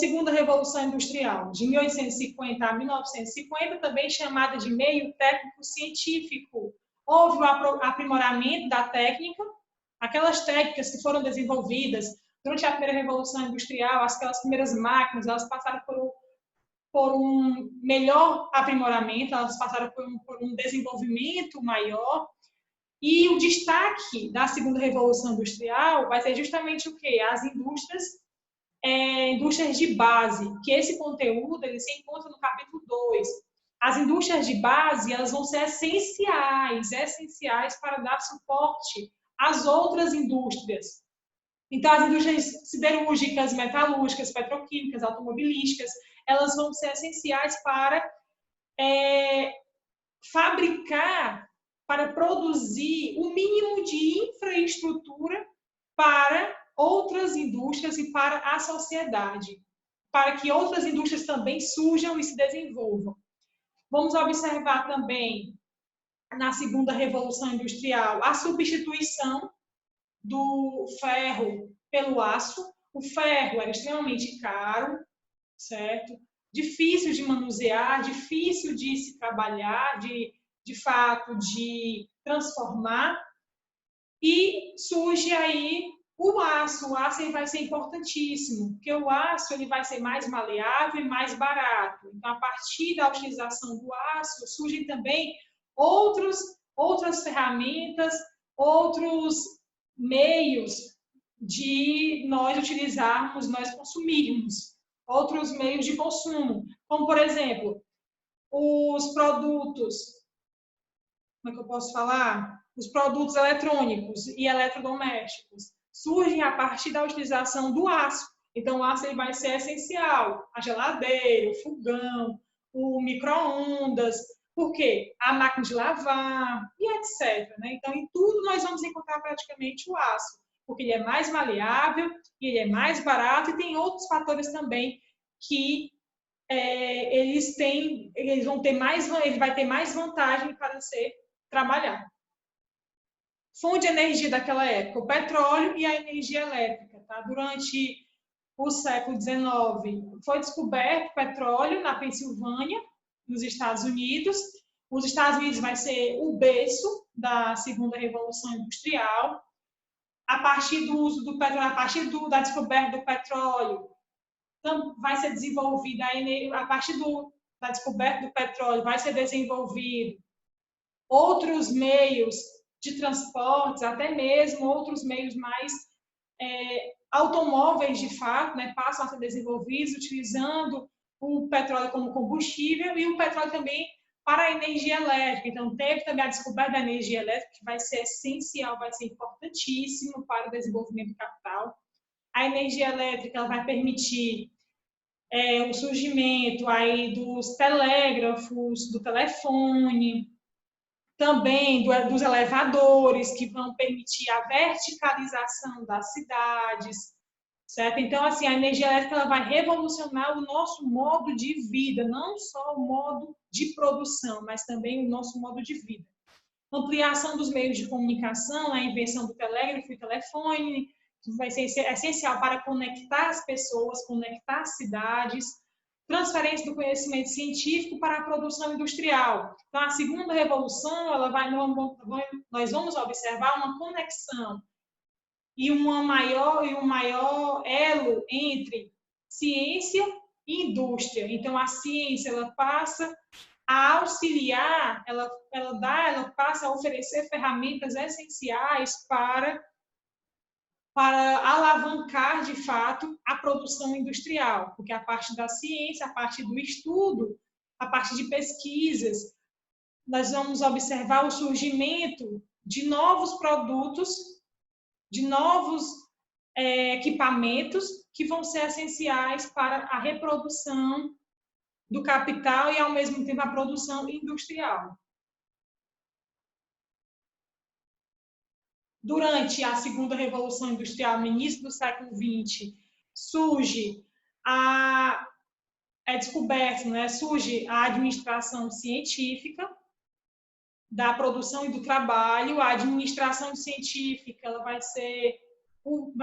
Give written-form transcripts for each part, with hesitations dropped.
segunda Revolução Industrial, de 1850 a 1950, também chamada de meio técnico-científico. Houve o aprimoramento da técnica, aquelas técnicas que foram desenvolvidas durante a primeira Revolução Industrial, aquelas primeiras máquinas, elas passaram por um melhor aprimoramento, elas passaram por um desenvolvimento maior. E o destaque da segunda Revolução Industrial vai ser justamente o quê? As indústrias de base, que esse conteúdo ele se encontra no capítulo 2. As indústrias de base elas vão ser essenciais para dar suporte às outras indústrias. Então, as indústrias siderúrgicas, metalúrgicas, petroquímicas, automobilísticas, elas vão ser essenciais para fabricar, para produzir o mínimo de infraestrutura para outras indústrias e para a sociedade, para que outras indústrias também surjam e se desenvolvam. Vamos observar também, na segunda Revolução Industrial, a substituição do ferro pelo aço. O ferro era extremamente caro, certo? Difícil de manusear, difícil de se trabalhar, de fato, de transformar. E surge aí o aço. O aço ele vai ser importantíssimo, porque o aço ele vai ser mais maleável e mais barato. Então, a partir da utilização do aço, surgem também outras ferramentas, outros meios de nós utilizarmos, nós consumirmos, outros meios de consumo, como, por exemplo, os produtos, como é que eu posso falar? Os produtos eletrônicos e eletrodomésticos surgem a partir da utilização do aço. Então, o aço ele vai ser essencial. A geladeira, o fogão, o micro-ondas, por quê? A máquina de lavar e etc. Né? Então, em tudo nós vamos encontrar praticamente o aço, porque ele é mais maleável, ele é mais barato e tem outros fatores também que ele vai ter mais vantagem para ser trabalhado. Fonte de energia daquela época, o petróleo e a energia elétrica. Tá? Durante o século XIX, foi descoberto o petróleo na Pensilvânia, nos Estados Unidos. Os Estados Unidos vai ser o berço da segunda Revolução Industrial. A partir do uso do petróleo, a partir da descoberta do petróleo, vai ser desenvolvida a partir da descoberta do petróleo, vai ser desenvolvido outros meios de transportes, até mesmo outros meios mais automóveis, de fato, né, passam a ser desenvolvidos utilizando o petróleo como combustível e o petróleo também para a energia elétrica. Então, teve também a descoberta da energia elétrica, que vai ser essencial, vai ser importantíssimo para o desenvolvimento do capital. A energia elétrica ela vai permitir o surgimento aí dos telégrafos, do telefone, também dos elevadores, que vão permitir a verticalização das cidades, certo? Então, assim, a energia elétrica ela vai revolucionar o nosso modo de vida, não só o modo de produção, mas também o nosso modo de vida. Ampliação dos meios de comunicação, a invenção do telégrafo e telefone, que vai ser essencial para conectar as pessoas, conectar as cidades, transferência do conhecimento científico para a produção industrial. Então, a segunda revolução, nós vamos observar uma conexão e um maior elo entre ciência e indústria. Então, a ciência ela passa a auxiliar, ela passa a oferecer ferramentas essenciais para alavancar, de fato, a produção industrial, porque a parte da ciência, a parte do estudo, a parte de pesquisas, nós vamos observar o surgimento de novos produtos, de novos equipamentos que vão ser essenciais para a reprodução do capital e, ao mesmo tempo, a produção industrial. Durante a segunda Revolução Industrial, no início do século XX, surge descoberta, né? Surge a administração científica da produção e do trabalho. A administração científica ela vai ser o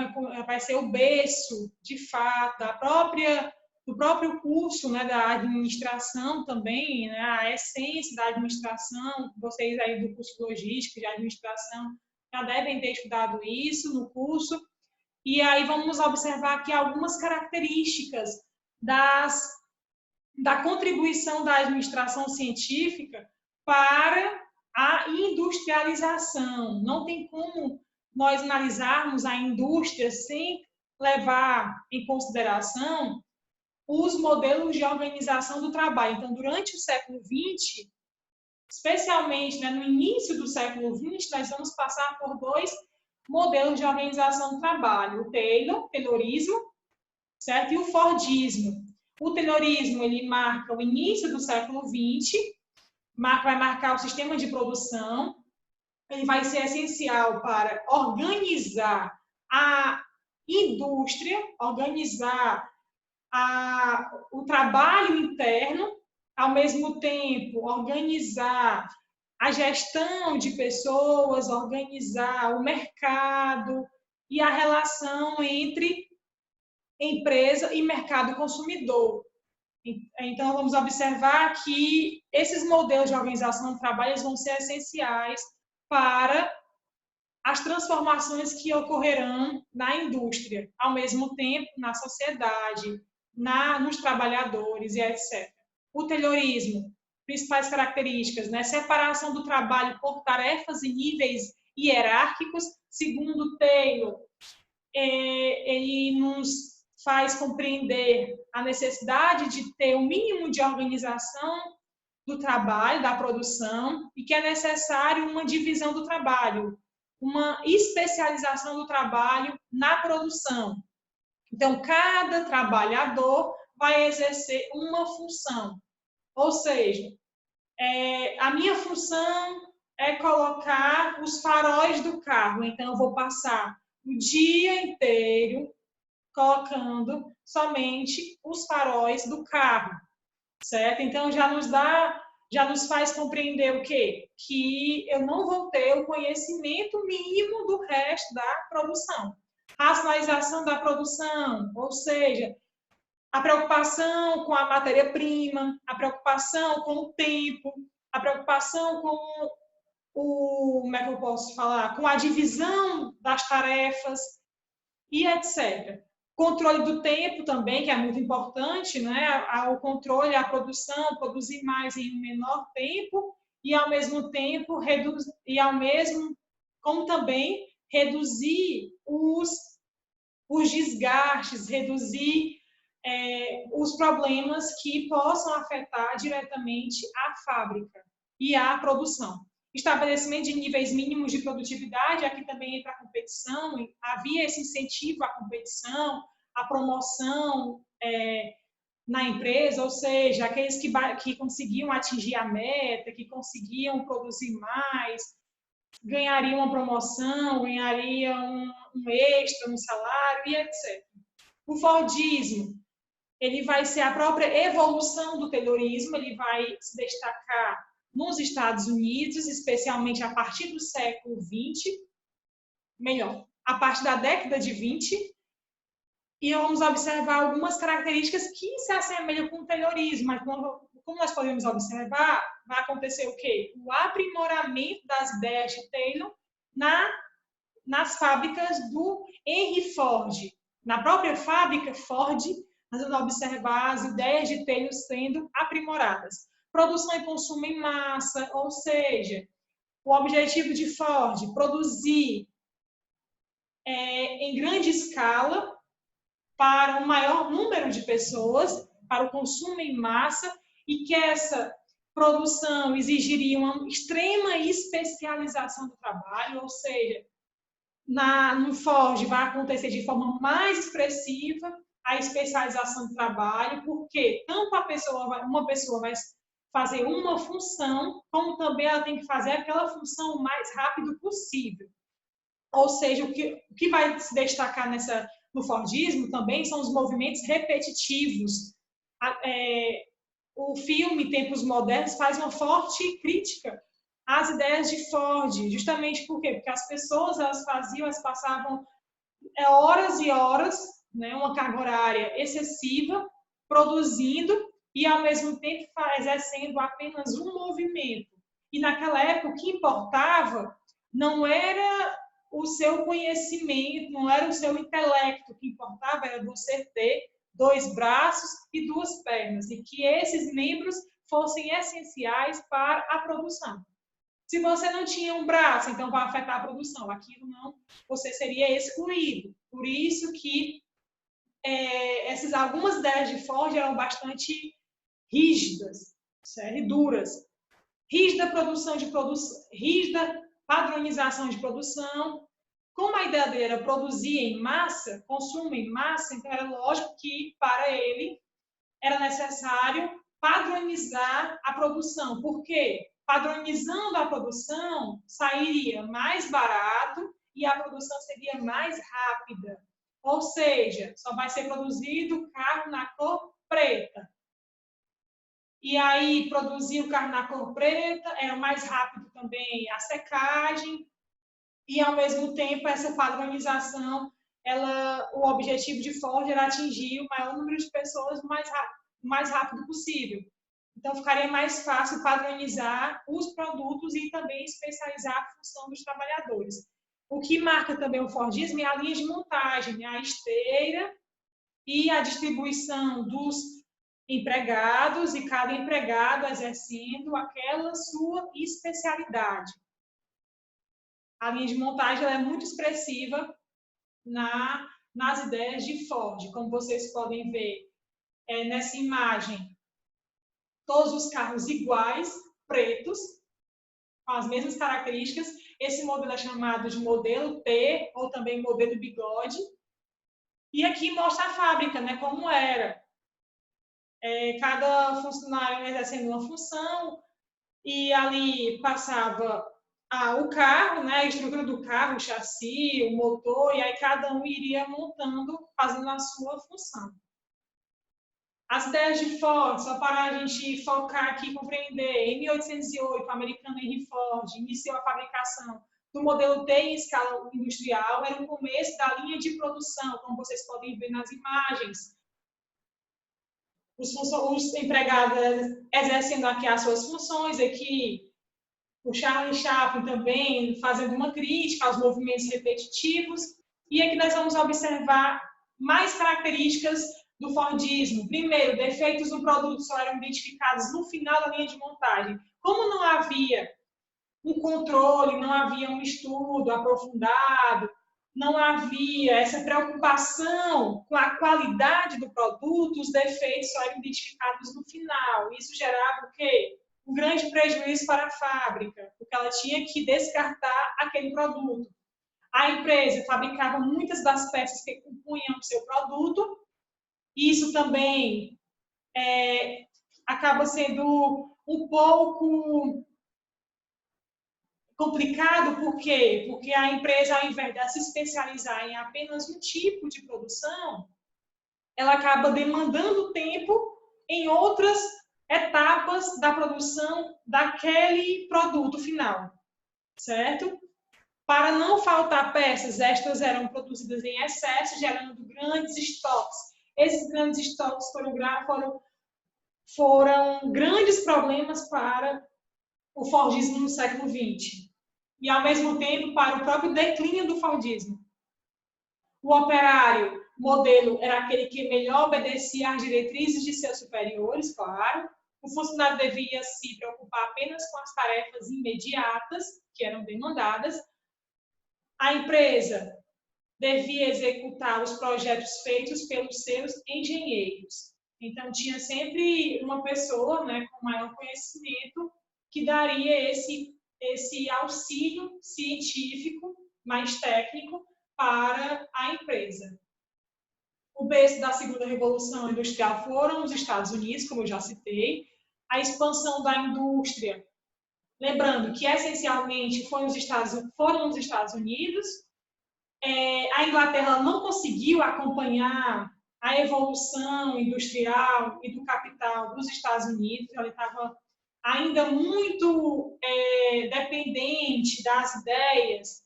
berço, de fato, da própria do próprio curso, né, da administração também, né, a essência da administração, vocês aí do curso logístico de administração já devem ter estudado isso no curso, e aí vamos observar aqui algumas características da contribuição da administração científica para a industrialização. Não tem como nós analisarmos a indústria sem levar em consideração os modelos de organização do trabalho. Então, durante o século XX, especialmente, né, no início do século XX, nós vamos passar por dois modelos de organização do trabalho: o Taylorismo, certo? E o Fordismo. O Taylorismo, ele marca o início do século XX, vai marcar o sistema de produção, ele vai ser essencial para organizar a indústria, organizar o trabalho interno, ao mesmo tempo organizar a gestão de pessoas, organizar o mercado e a relação entre empresa e mercado consumidor. Então, vamos observar que esses modelos de organização do trabalho vão ser essenciais para as transformações que ocorrerão na indústria, ao mesmo tempo na sociedade, nos trabalhadores e etc. O Taylorismo, principais características, né? Separação do trabalho por tarefas e níveis hierárquicos. Segundo Taylor, ele nos faz compreender a necessidade de ter um mínimo de organização do trabalho, da produção, e que é necessário uma divisão do trabalho, uma especialização do trabalho na produção. Então, cada trabalhador vai exercer uma função. Ou seja, a minha função é colocar os faróis do carro. Então, eu vou passar o dia inteiro colocando somente os faróis do carro, certo? Então, já nos faz compreender o quê? Que eu não vou ter o conhecimento mínimo do resto da produção. Racionalização da produção, ou seja, a preocupação com a matéria-prima, a preocupação com o tempo, a preocupação com como é que eu posso falar? Com a divisão das tarefas e etc. Controle do tempo também, que é muito importante, né? O controle, a produção, produzir mais em um menor tempo e ao mesmo tempo reduzir, como também reduzir os desgastes, reduzir os problemas que possam afetar diretamente a fábrica e a produção. Estabelecimento de níveis mínimos de produtividade, aqui também entra a competição, havia esse incentivo à competição, à promoção na empresa, ou seja, aqueles que conseguiam atingir a meta, que conseguiam produzir mais, ganhariam uma promoção, ganhariam um extra no salário e etc. O Fordismo, ele vai ser a própria evolução do Taylorismo, ele vai se destacar nos Estados Unidos, especialmente a partir do século XX, a partir da década de 20, e vamos observar algumas características que se assemelham com o Taylorismo, mas como nós podemos observar, vai acontecer o quê? O aprimoramento das ideias de Taylor nas fábricas do Henry Ford. Na própria fábrica Ford, nós vamos observar as ideias de Taylor sendo aprimoradas. Produção e consumo em massa, ou seja, o objetivo de Ford, produzir em grande escala para um maior número de pessoas, para o consumo em massa, e que essa produção exigiria uma extrema especialização do trabalho, ou seja, no Ford vai acontecer de forma mais expressiva a especialização do trabalho, porque tanto uma pessoa vai fazer uma função, como também ela tem que fazer aquela função o mais rápido possível. Ou seja, o que vai se destacar no Fordismo também são os movimentos repetitivos. O filme Tempos Modernos faz uma forte crítica às ideias de Ford, justamente por quê? Porque as pessoas elas passavam horas e horas, né, uma carga horária excessiva, produzindo e, ao mesmo tempo, exercendo apenas um movimento. E, naquela época, o que importava não era o seu conhecimento, não era o seu intelecto, o que importava era você ter 2 braços e 2 pernas, e que esses membros fossem essenciais para a produção. Se você não tinha um braço, então vai afetar a produção. Aquilo não, você seria excluído. Por isso que algumas ideias de Ford eram bastante rígidas, certo? E duras. Rígida padronização de produção. Como a ideia dele era produzir em massa, consumo em massa, então era lógico que para ele era necessário padronizar a produção. Por quê? Padronizando a produção, sairia mais barato e a produção seria mais rápida. Ou seja, só vai ser produzido carro na cor preta. E aí, produzir o carro na cor preta é mais rápido também a secagem. E, ao mesmo tempo, essa padronização, o objetivo de Ford era atingir o maior número de pessoas o mais rápido possível. Então, ficaria mais fácil padronizar os produtos e também especializar a função dos trabalhadores. O que marca também o Fordismo é a linha de montagem, a esteira e a distribuição dos empregados e cada empregado exercendo aquela sua especialidade. A linha de montagem é muito expressiva nas ideias de Ford. Como vocês podem ver nessa imagem, todos os carros iguais, pretos, com as mesmas características. Esse modelo é chamado de modelo T, ou também modelo bigode. E aqui mostra a fábrica, né, como era. Cada funcionário exercendo uma função, e ali passava o carro, né, a estrutura do carro, o chassi, o motor, e aí cada um iria montando, fazendo a sua função. As ideias de Ford, só para a gente focar aqui e compreender, em 1808, o americano Henry Ford iniciou a fabricação do modelo T em escala industrial, era o começo da linha de produção, como vocês podem ver nas imagens. Os empregados exercendo aqui as suas funções, aqui o Charlie Chaplin também fazendo uma crítica aos movimentos repetitivos, e aqui nós vamos observar mais características do Fordismo. Primeiro, defeitos no produto só eram identificados no final da linha de montagem. Como não havia um controle, não havia um estudo aprofundado, não havia essa preocupação com a qualidade do produto, os defeitos só eram identificados no final. Isso gerava o quê? Um grande prejuízo para a fábrica, porque ela tinha que descartar aquele produto. A empresa fabricava muitas das peças que compunham o seu produto. Isso também acaba sendo um pouco complicado, por quê? Porque a empresa, ao invés de se especializar em apenas um tipo de produção, ela acaba demandando tempo em outras etapas da produção daquele produto final, certo? Para não faltar peças, estas eram produzidas em excesso, gerando grandes estoques. Esses grandes estoques foram grandes problemas para o Fordismo no século XX. E, ao mesmo tempo, para o próprio declínio do Fordismo. O operário modelo era aquele que melhor obedecia às diretrizes de seus superiores, claro. O funcionário devia se preocupar apenas com as tarefas imediatas que eram demandadas. A empresa devia executar os projetos feitos pelos seus engenheiros. Então, tinha sempre uma pessoa, né, com maior conhecimento que daria esse auxílio científico mais técnico para a empresa. O berço da segunda revolução industrial foram os Estados Unidos, como eu já citei. A expansão da indústria, lembrando que essencialmente foram os Estados Unidos. A Inglaterra não conseguiu acompanhar a evolução industrial e do capital dos Estados Unidos. Ela estava ainda muito dependente das ideias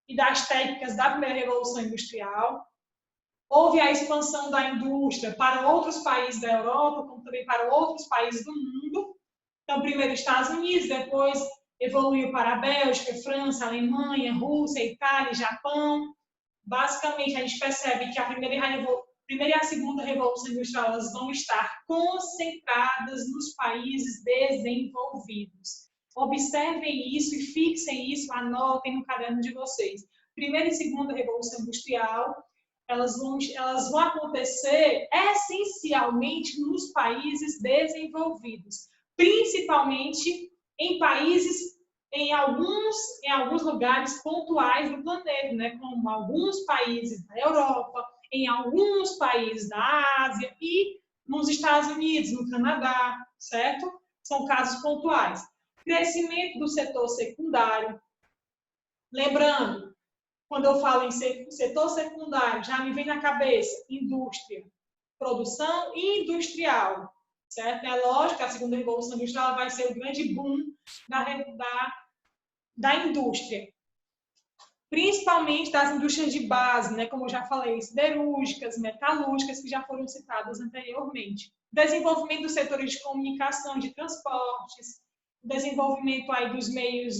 e das técnicas da primeira revolução industrial. Houve a expansão da indústria para outros países da Europa, como também para outros países do mundo. Então, primeiro Estados Unidos, depois evoluiu para a Bélgica, França, Alemanha, Rússia, Itália, Japão. Basicamente, a gente percebe que a primeira e a segunda revolução industrial elas vão estar concentradas nos países desenvolvidos. Observem isso e fixem isso, anotem no caderno de vocês. Primeira e segunda revolução industrial, elas vão acontecer essencialmente nos países desenvolvidos, principalmente em países, em alguns lugares pontuais do planeta, né? Como alguns países da Europa, em alguns países da Ásia e nos Estados Unidos, no Canadá, certo? São casos pontuais. Crescimento do setor secundário. Lembrando, quando eu falo em setor secundário, já me vem na cabeça indústria, produção industrial, certo? É lógico que a segunda revolução industrial vai ser o grande boom da indústria, principalmente das indústrias de base, né? Como eu já falei, siderúrgicas, metalúrgicas, que já foram citadas anteriormente. Desenvolvimento dos setores de comunicação, de transportes, desenvolvimento aí dos meios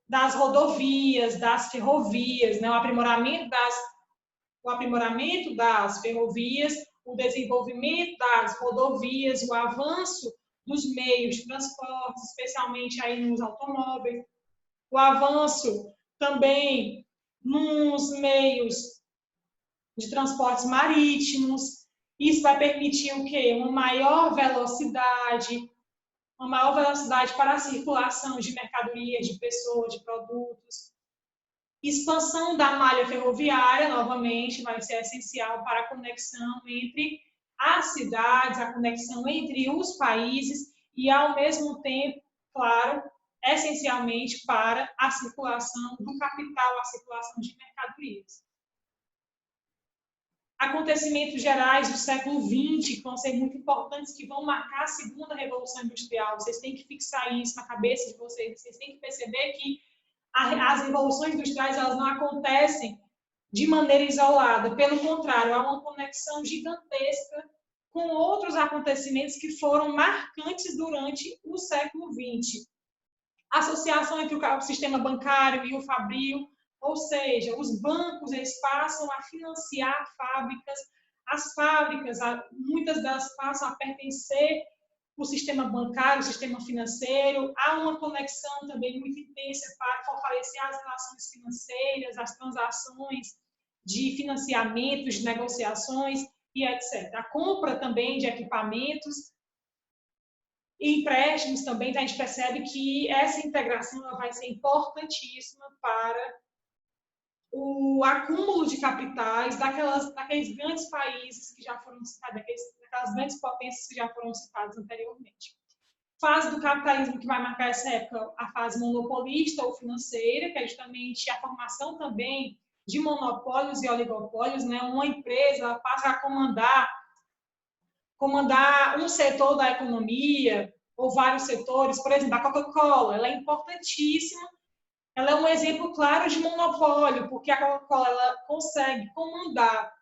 das rodovias, das ferrovias, né? o aprimoramento das ferrovias, o desenvolvimento das rodovias, o avanço dos meios de transporte, especialmente aí nos automóveis, o avanço também nos meios de transportes marítimos. Isso vai permitir o quê? Uma maior velocidade para a circulação de mercadorias, de pessoas, de produtos. Expansão da malha ferroviária, novamente, vai ser essencial para a conexão entre as cidades, a conexão entre os países e, ao mesmo tempo, claro, essencialmente para a circulação do capital, a circulação de mercadorias. Acontecimentos gerais do século XX, que vão ser muito importantes, que vão marcar a segunda revolução industrial. Vocês têm que fixar isso na cabeça de vocês. Vocês têm que perceber que as revoluções industriais elas não acontecem de maneira isolada. Pelo contrário, há uma conexão gigantesca com outros acontecimentos que foram marcantes durante o século XX. Associação entre o sistema bancário e o fabril, ou seja, os bancos eles passam a financiar fábricas, as fábricas, muitas delas passam a pertencer ao sistema bancário, ao sistema financeiro. Há uma conexão também muito intensa para fortalecer as relações financeiras, as transações de financiamentos, de negociações e etc. A compra também de equipamentos e empréstimos também, a gente percebe que essa integração ela vai ser importantíssima para o acúmulo de capitais daqueles grandes países que já foram citados, daquelas grandes potências que já foram citadas anteriormente. Fase do capitalismo que vai marcar essa época, a fase monopolista ou financeira, que é justamente a formação também de monopólios e oligopólios, né? Uma empresa passa a comandar um setor da economia ou vários setores. Por exemplo, a Coca-Cola, ela é importantíssima. Ela é um exemplo claro de monopólio, porque a Coca-Cola ela consegue comandar,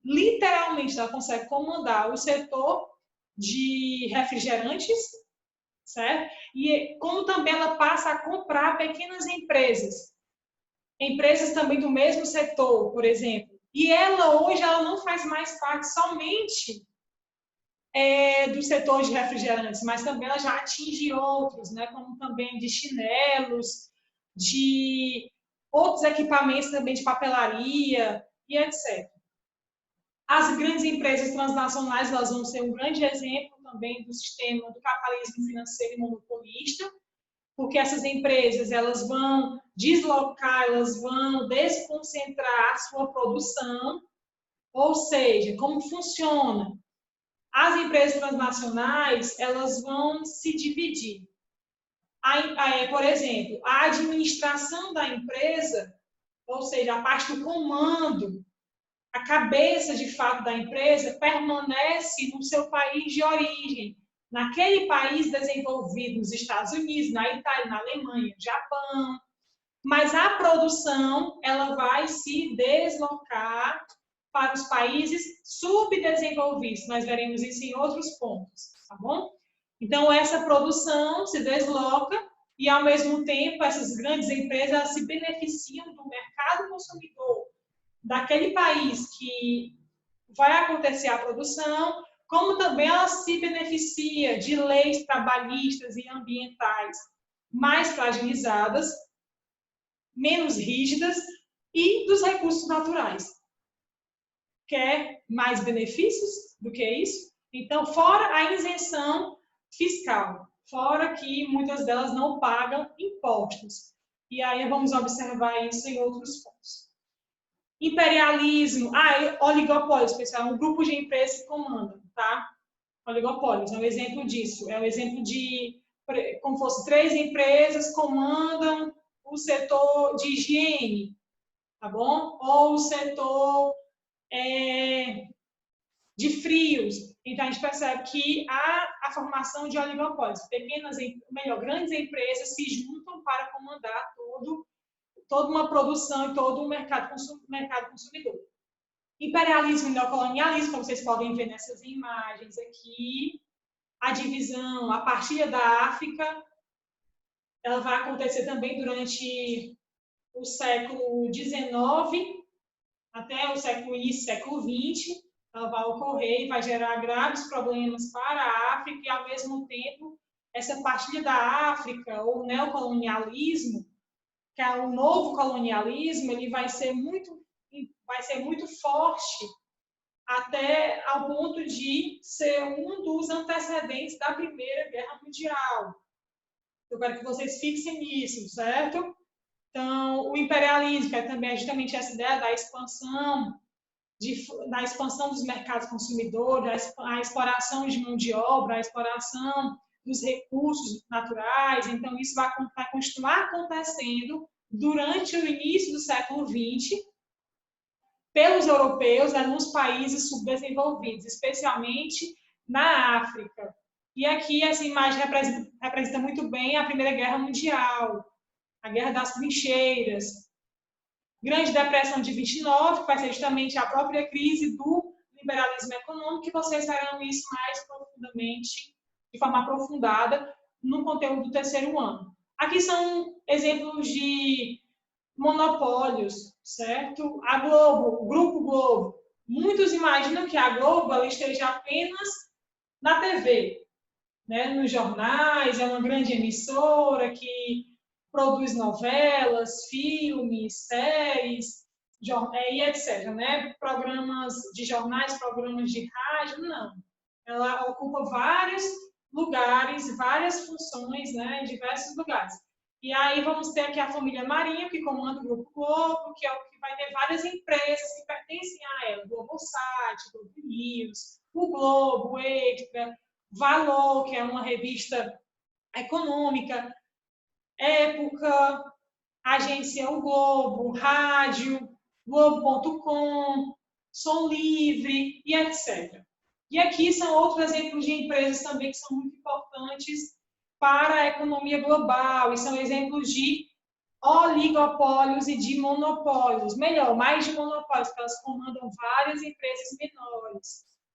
literalmente, ela consegue comandar o setor de refrigerantes, certo? E como também ela passa a comprar pequenas empresas também do mesmo setor, por exemplo. E ela hoje ela não faz mais parte somente do setor de refrigerantes, mas também ela já atinge outros, né? Como também de chinelos, de outros equipamentos também de papelaria e etc. As grandes empresas transnacionais elas vão ser um grande exemplo também do sistema do capitalismo financeiro e monopolista, porque essas empresas elas vão deslocar, elas vão desconcentrar a sua produção, ou seja, como funciona? As empresas transnacionais elas vão se dividir. Por exemplo, a administração da empresa, ou seja, a parte do comando, a cabeça de fato da empresa permanece no seu país de origem, naquele país desenvolvido, nos Estados Unidos, na Itália, na Alemanha, no Japão, mas a produção ela vai se deslocar para os países subdesenvolvidos. Nós veremos isso em outros pontos, tá bom? Então, essa produção se desloca e, ao mesmo tempo, essas grandes empresas se beneficiam do mercado consumidor daquele país que vai acontecer a produção, como também ela se beneficia de leis trabalhistas e ambientais mais fragilizadas, menos rígidas e dos recursos naturais. Quer mais benefícios do que isso? Então, fora a isenção fiscal, fora que muitas delas não pagam impostos. E aí vamos observar isso em outros pontos. Imperialismo, oligopólios, pessoal, um grupo de empresas que comandam, tá? Oligopólios é um exemplo disso. É um exemplo de como fosse 3 empresas comandam o setor de higiene, tá bom? Ou o setor de frios. Então, a gente percebe que há a formação de oligopólios. Grandes empresas se juntam para comandar toda uma produção e todo o mercado consumidor. Imperialismo e neocolonialismo, como vocês podem ver nessas imagens aqui, a divisão, a partilha da África, ela vai acontecer também durante o século XIX até o século XX, ela vai ocorrer e vai gerar graves problemas para a África e, ao mesmo tempo, essa partilha da África, ou neocolonialismo, que é o novo colonialismo, ele vai ser muito forte até ao ponto de ser um dos antecedentes da Primeira Guerra Mundial. Eu quero que vocês fixem nisso, certo? Então, o imperialismo, que é também justamente essa ideia da expansão dos mercados consumidores, a exploração de mão de obra, a exploração dos recursos naturais. Então, isso vai continuar acontecendo durante o início do século XX pelos europeus nos países subdesenvolvidos, especialmente na África. E aqui essa imagem representa muito bem a Primeira Guerra Mundial, a Guerra das Trincheiras, Grande Depressão de 29, que vai ser justamente a própria crise do liberalismo econômico, que vocês verão isso mais profundamente, de forma aprofundada, no conteúdo do terceiro ano. Aqui são exemplos de monopólios, certo? A Globo, o Grupo Globo. Muitos imaginam que a Globo ela esteja apenas na TV, né? Nos jornais, é uma grande emissora que produz novelas, filmes, séries, e etc. Né? Programas de jornais, programas de rádio, não. Ela ocupa vários lugares, várias funções, né? Em diversos lugares. E aí vamos ter aqui a família Marinho, que comanda o Grupo Globo, que é o que vai ter várias empresas que pertencem a ela. Globosat, Globo News, o Globo, o Extra, Valor, que é uma revista econômica, Época, Agência O Globo, Rádio, Globo.com, Som Livre e etc. E aqui são outros exemplos de empresas também que são muito importantes para a economia global e são exemplos de oligopólios e de monopólios. Melhor, mais de monopólios, porque elas comandam várias empresas menores.